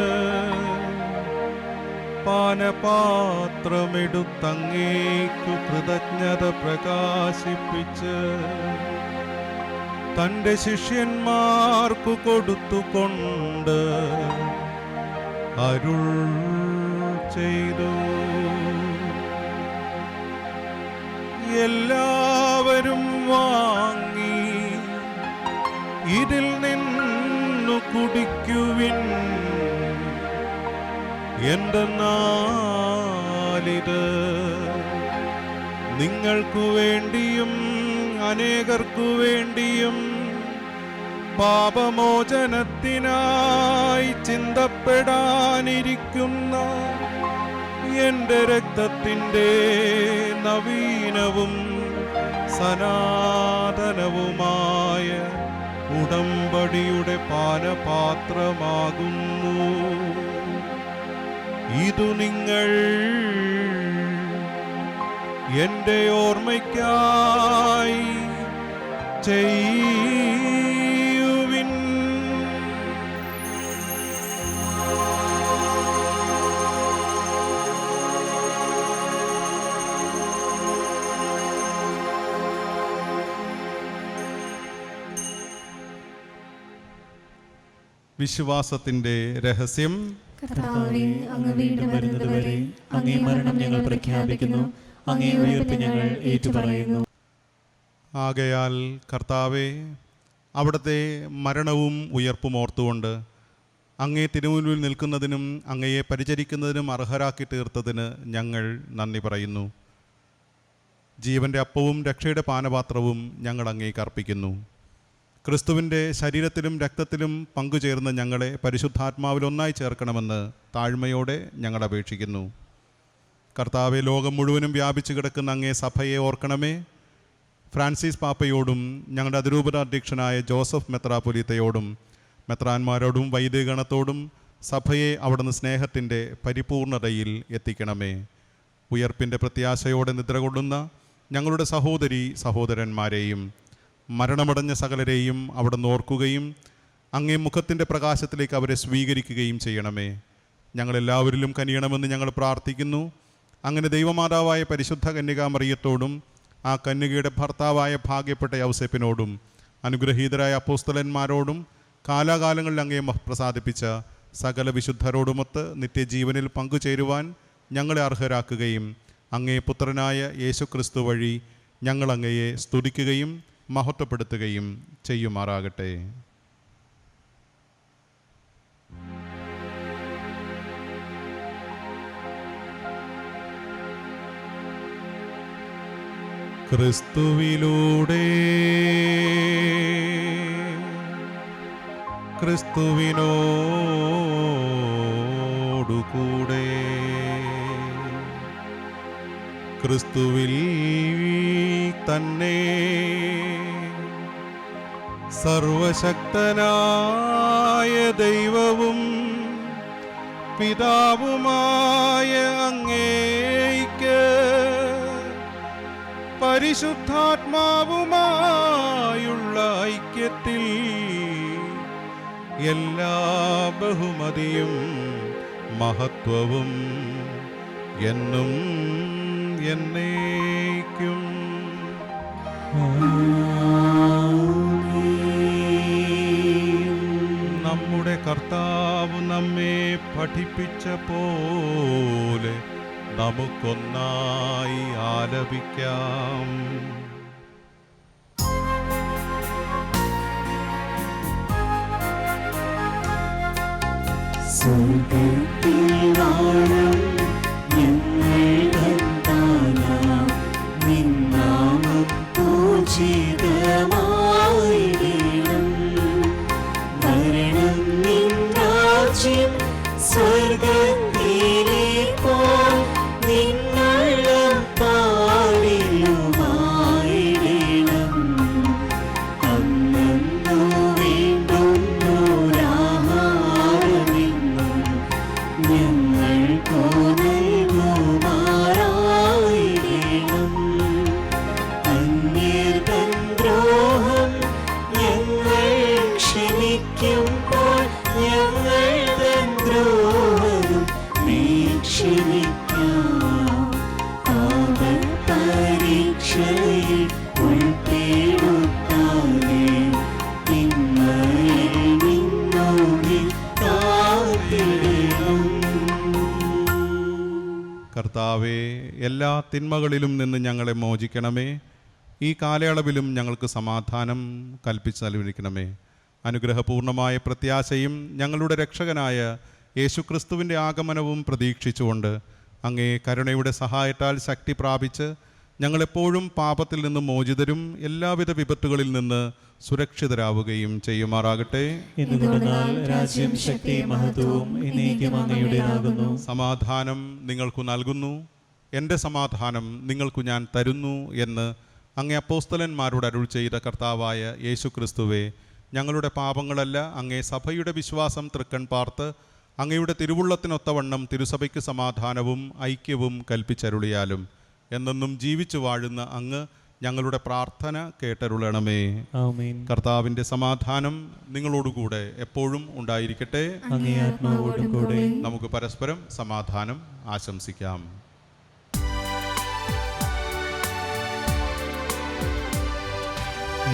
പാനപാത്രമെടുത്തങ്ങേക്കു കൃതജ്ഞത പ്രകാശിപ്പിച്ച് തൻ്റെ ശിഷ്യന്മാർക്കു കൊടുത്തുകൊണ്ട് അരുൾ ചെയ്തു. എല്ലാവരും വാങ്ങി ഇതിൽ നിന്നു കുടിക്കുവിൻ. എന്തെന്നാലിത് നിങ്ങൾക്കു വേണ്ടിയും അനേകർക്കു വേണ്ടിയും പാപമോചനത്തിനായി ചിന്തപ്പെടാനിരിക്കുന്ന എൻ്റെ രക്തത്തിൻ്റെ നവീനവും സനാതനവുമായ ഉടമ്പടിയുടെ പാനപാത്രമാകുന്നു. ഇതു നിങ്ങൾ എൻ്റെ ഓർമ്മയ്ക്കായി ചെയ്യുവിൻ. വിശ്വാസത്തിൻ്റെ രഹസ്യം. കർത്താവേ, അങ്ങ് വീണ്ടും വരുന്നതുവരെ അങ്ങേ മരണം ഞങ്ങൾ പ്രഖ്യാപിക്കുന്നു, അങ്ങേ ഉയർപ്പ് ഞങ്ങൾ ഏറ്റുപറയുന്നു. ആകയാൽ കർത്താവേ, അവിടുത്തെ മരണവും ഉയർപ്പും ഓർത്തുകൊണ്ട് അങ്ങേ തിരുമുൻപിൽ നിൽക്കുന്നതിനും അങ്ങയെ പരിചരിക്കുന്നതിനും അർഹരാക്കി തീർത്തതിന് ഞങ്ങൾ നന്ദി പറയുന്നു. ജീവൻ്റെ അപ്പവും രക്ഷയുടെ പാനപാത്രവും ഞങ്ങൾ അങ്ങേക്ക് അർപ്പിക്കുന്നു. ക്രിസ്തുവിൻ്റെ ശരീരത്തിലും രക്തത്തിലും പങ്കുചേർന്ന് ഞങ്ങളെ പരിശുദ്ധാത്മാവിൽ ഒന്നായി ചേർക്കണമെന്ന് താഴ്മയോടെ ഞങ്ങൾ അപേക്ഷിക്കുന്നു. കർത്താവെ, ലോകം മുഴുവനും വ്യാപിച്ചു കിടക്കുന്ന അങ്ങേ സഭയെ ഓർക്കണമേ. ഫ്രാൻസിസ് പാപ്പയോടും ഞങ്ങളുടെ അതിരൂപത അധ്യക്ഷനായ ജോസഫ് മെത്രാപ്പൊലീത്തയോടും മെത്രാന്മാരോടും വൈദികഗണത്തോടും സഭയെ അവിടുന്ന് സ്നേഹത്തിൻ്റെ പരിപൂർണതയിൽ എത്തിക്കണമേ. ഉയർപ്പിൻ്റെ പ്രത്യാശയോടെ നിദ്രകൊള്ളുന്ന ഞങ്ങളുടെ സഹോദരി സഹോദരന്മാരെയും മരണമടഞ്ഞ സകലരെയും അവിടുന്ന് ഓർക്കുകയും അങ്ങേ മുഖത്തിൻ്റെ പ്രകാശത്തിലേക്ക് അവരെ സ്വീകരിക്കുകയും ചെയ്യണമേ. ഞങ്ങളെല്ലാവരിലും കനിയണമെന്ന് ഞങ്ങൾ പ്രാർത്ഥിക്കുന്നു. അങ്ങനെ ദൈവമാതാവായ പരിശുദ്ധ കന്യകാമറിയത്തോടും ആ കന്യകയുടെ ഭർത്താവായ ഭാഗ്യപ്പെട്ട യൗസേപ്പിനോടും അനുഗ്രഹീതരായ അപ്പോസ്തലന്മാരോടും കാലാകാലങ്ങളിൽ അങ്ങേ പ്രസാദിപ്പിച്ച സകല വിശുദ്ധരോടുമൊത്ത് നിത്യജീവനിൽ പങ്കുചേരുവാൻ ഞങ്ങളെ അർഹരാക്കുകയും അങ്ങേ പുത്രനായ യേശുക്രിസ്തു വഴി ഞങ്ങൾ അങ്ങയെ സ്തുതിക്കുകയും മഹത്വപ്പെടുത്തുകയും ചെയ്യുമാറാകട്ടെ. ക്രിസ്തുവിലൂടെ ക്രിസ്തുവിനോടുകൂടെ ക്രിസ്തുവിൽ തന്നെ സർവശക്തനായ ദൈവവും പിതാവുമായ അങ്ങേയ്ക്ക് പരിശുദ്ധാത്മാവുമായുള്ള ഐക്യത്തിൽ എല്ലാ ബഹുമതിയും മഹത്വവും എന്നും എന്നേക്കും. നമ്മുടെ കർത്താവ് നമ്മെ പഠിപ്പിച്ച പോലെ നമുക്കൊന്നായി ആലപിക്കാം. സ്വർഗ്ഗത്തിൽ വാഴും ഞങ്ങൾ താനാം നിൻ നാമം പൂജിതമായിടണം. വരണം നിൻ രാജ്യം സ്വർഗ്ഗത്തിലെ പോൽ നിന്നുള്ളം പാടിലുമായിടണം. അന്നു വേണ്ടുന്നോരാഹാരമെന്നും ഞങ്ങൾക്കു നൽകുമാറായിടണം. അന്യർതൻ ദ്രോഹം ഞങ്ങൾ ക്ഷമിക്കുമ്പോൾ ഞങ്ങൾ തൻ ദ്രോഹവും നീ ക്ഷമിക്കാം. അവർ പരീക്ഷയിൽ ഉൾപ്പെടുത്താതെ തിന്മയിൽ നിന്നു നീ കാത്തിടണം. കർത്താവേ, എല്ലാ തിന്മകളിലും നിന്ന് ഞങ്ങളെ മോചിക്കണമേ. ഈ കാലയളവിലും ഞങ്ങൾക്ക് സമാധാനം കൽപ്പിച്ച് നൽകണമേ. അനുഗ്രഹപൂർണമായ പ്രത്യാശയും ഞങ്ങളുടെ രക്ഷകനായ യേശുക്രിസ്തുവിൻ്റെ ആഗമനവും പ്രതീക്ഷിച്ചുകൊണ്ട് അങ്ങേ കരുണയുടെ സഹായത്താൽ ശക്തി പ്രാപിച്ച് ഞങ്ങളെപ്പോഴും പാപത്തിൽ നിന്ന് മോചിതരും എല്ലാവിധ വിപത്തുകളിൽ നിന്ന് സുരക്ഷിതരാവുകയും ചെയ്യുമാറാകട്ടെ. എന്തുകൊണ്ടെന്നാൽ രാജ്യം, ശക്തിയും മഹത്വവും എന്നേക്കും അങ്ങയുടേതാകുന്നു. സമാധാനം നിങ്ങൾക്കു നൽകുന്നു, എൻ്റെ സമാധാനം നിങ്ങൾക്കു ഞാൻ തരുന്നു എന്ന് അങ്ങേ അപ്പോസ്തലന്മാരോട് അരുൾ ചെയ്ത കർത്താവായ യേശു ക്രിസ്തുവേ, ഞങ്ങളുടെ പാപങ്ങളല്ല അങ്ങേ സഭയുടെ വിശ്വാസം തൃക്കൺ പാർത്ത് അങ്ങയുടെ തിരുവുള്ളത്തിനൊത്തവണ്ണം തിരുസഭയ്ക്ക് സമാധാനവും ഐക്യവും കൽപ്പിച്ചരുളിയാലും എന്നെന്നും ജീവിച്ചു വാഴുന്ന അങ്ങ് ഞങ്ങളുടെ പ്രാർത്ഥന കേട്ടരുളണമേ. ആമേൻ. കർത്താവിൻ്റെ സമാധാനം നിങ്ങളോടുകൂടെ എപ്പോഴും ഉണ്ടായിരിക്കട്ടെ. അങ്ങേ ആത്മാവോടും കൂടെ. നമുക്ക് പരസ്പരം സമാധാനം ആശംസിക്കാം.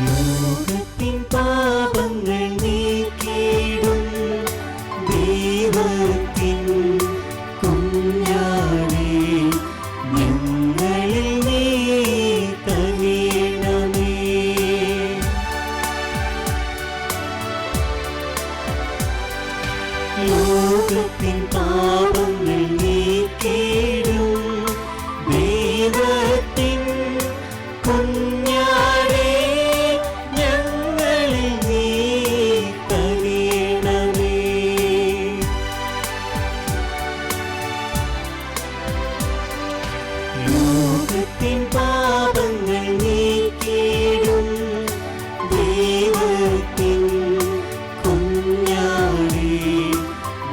ലോകത്തിൻ പാപങ്ങൾ നീക്കിയിടും ദൈവത്തിൻ കുഞ്ഞാടേ, ഞങ്ങളിൽ നീ കനിയണമേ. ലോകത്തിൻ പാപങ്ങൾ നീക്കിയിടും ദൈവത്തിൻ കുഞ്ഞാടേ, ഞങ്ങളിൽ നീ കനിയണമേ. ലോകത്തിൻ പാപങ്ങൾ നീക്കിയിടും ദൈവത്തിൻ കുഞ്ഞാടേ,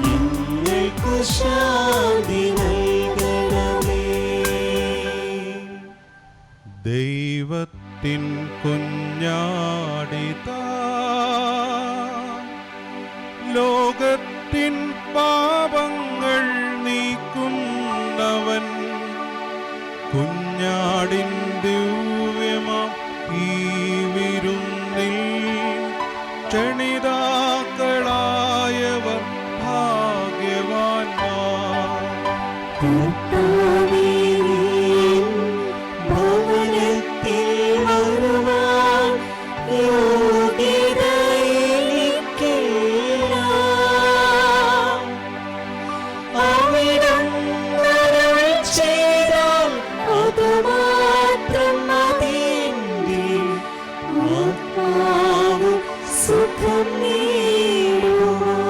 ഞങ്ങൾക്കു ശാന്തി നൽകണമേ. ദൈവത്തിൻ കുഞ്ഞാടിതാ, ലോകത്തിൻ പാപങ്ങൾ നീക്കുന്നവൻ, കുഞ്ഞാടിൻ ദിവ്യമാം ഈ വിരുന്നിൽ ക്ഷണിതാക്കളായവർ ഭാഗ്യവാന്മാർ. കർത്താവേ, ഭവനത്തിൽ വരുവാൻ യോഗ്യത എനിക്കില്ല. അവിടുന്ന് അരുൾ ചെയ്താൽ അതുമാത്രം മതി. എൻ്റെ ആത്മാവ് സുഖം നേടുവാൻ.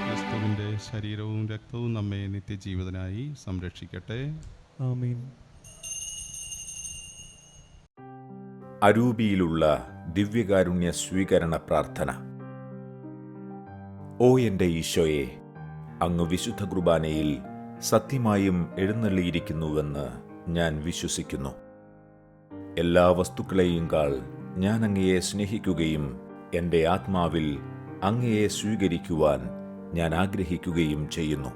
ക്രിസ്തുവിൻ്റെ ശരീരവും രക്തവും നമ്മെ നിത്യജീവിതനായി സംരക്ഷിക്കട്ടെ. ആമേൻ. അരൂപിയിലുള്ള ദിവ്യകാരുണ്യ സ്വീകരണ പ്രാർത്ഥന. ഓ എൻ്റെ ഈശോയെ, അങ്ങ് വിശുദ്ധ കുർബാനയിൽ സത്യമായും എഴുന്നള്ളിയിരിക്കുന്നുവെന്ന് ഞാൻ വിശ്വസിക്കുന്നു. എല്ലാ വസ്തുക്കളെയും കാൾ ഞാൻ അങ്ങയെ സ്നേഹിക്കുകയും എൻ്റെ ആത്മാവിൽ അങ്ങയെ സ്വീകരിക്കുവാൻ ഞാൻ ആഗ്രഹിക്കുകയും ചെയ്യുന്നു.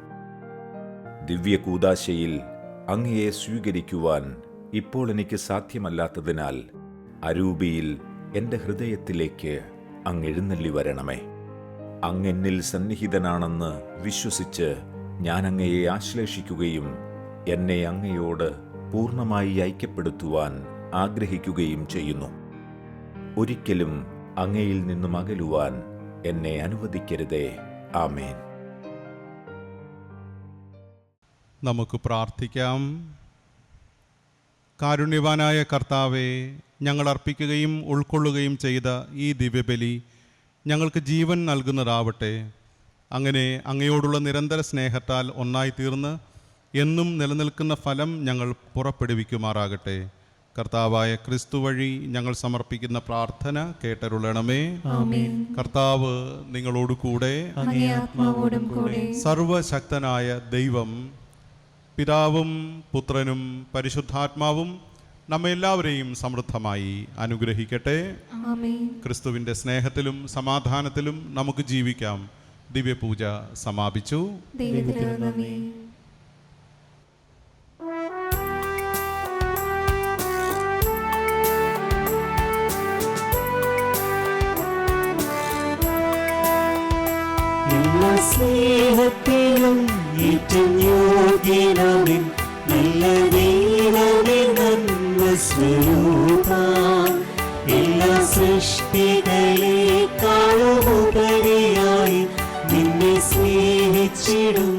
ദിവ്യകൂദാശയിൽ അങ്ങയെ സ്വീകരിക്കുവാൻ ഇപ്പോൾ എനിക്ക് സാധ്യമല്ലാത്തതിനാൽ അരൂപിയിൽ എൻ്റെ ഹൃദയത്തിലേക്ക് അങ്ങ് എഴുന്നള്ളി വരണമേ. അങ്ങെന്നിൽ സന്നിഹിതനാണെന്ന് വിശ്വസിച്ച് ഞാൻ അങ്ങയെ ആശ്ലേഷിക്കുകയും എന്നെ അങ്ങയോട് പൂർണ്ണമായി ഐക്യപ്പെടുത്തുവാൻ ആഗ്രഹിക്കുകയും ചെയ്യുന്നു. ഒരിക്കലും അങ്ങയിൽ നിന്നും അകലുവാൻ എന്നെ അനുവദിക്കരുതേ. ആമേൻ. നമുക്ക് പ്രാർത്ഥിക്കാം. കാരുണ്യവാനായ കർത്താവേ, ഞങ്ങൾ അർപ്പിക്കുകയും ഉൾക്കൊള്ളുകയും ചെയ്ത ഈ ദിവ്യബലി ഞങ്ങൾക്ക് ജീവൻ നൽകുന്നതാവട്ടെ. അങ്ങനെ അങ്ങയോടുള്ള നിരന്തര സ്നേഹത്താൽ ഒന്നായി തീർന്ന് എന്നും നിലനിൽക്കുന്ന ഫലം ഞങ്ങൾ പുറപ്പെടുവിക്കുമാറാകട്ടെ. കർത്താവായ ക്രിസ്തു വഴി ഞങ്ങൾ സമർപ്പിക്കുന്ന പ്രാർത്ഥന കേട്ടരുളണമേ. കർത്താവ് നിങ്ങളോട് കൂടെ. സർവശക്തനായ ദൈവം പിതാവും പുത്രനും പരിശുദ്ധാത്മാവും നമ്മെല്ലാവരെയും സമൃദ്ധമായി അനുഗ്രഹിക്കട്ടെ. ക്രിസ്തുവിൻ്റെ സ്നേഹത്തിലും സമാധാനത്തിലും നമുക്ക് ജീവിക്കാം. ദിവ്യപൂജ സമാപിച്ചു. എല്ലാ സ്നേഹത്തിലും ഏറ്റവും യോഗ്യനാമിൻ നല്ല ദൈവമേ, നന്മ സ്വരൂപാ, എല്ലാ സൃഷ്ടികളെക്കാളും ഉപരിയായി നിന്നെ സ്നേഹിച്ചിടും